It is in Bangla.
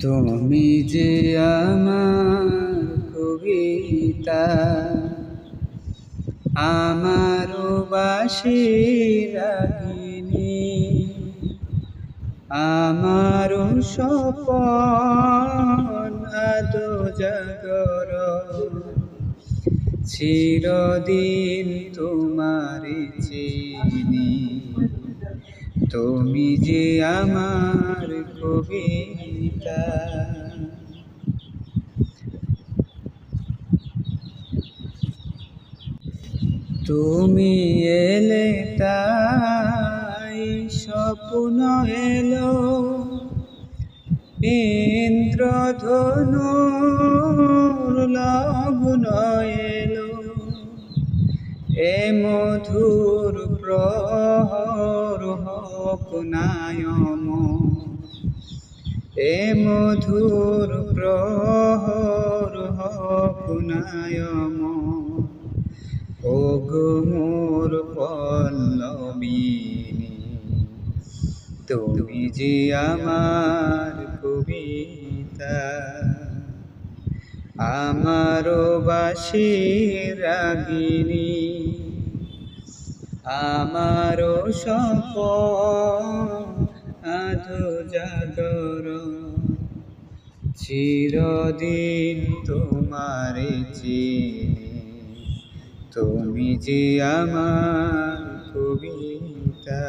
তুমি যে আমার কবিতা, আমারও বাঁশির রাগিনী, আমারও স্বপন আদো জাগরণ, চিরদিন তোমারে চিনি। তুমি যে আমার কবিতা। তুমি এলে তাই স্বপ্ন এলো, ইন্দ্রধনুর লগ্ন এলো, এ মধুর প্রহর হোক নায়ম, এ মধুর প্রহর হোক নায়ম। ওগো মোর পল্লবিনী, তুমি যে আমার কবিতা, আমারও বাঁশির রাগিনী, আমারও স্বপন আধো জাগরণ, চিরদিন তোমারে চিনি। তুমি যে আমার কবিতা।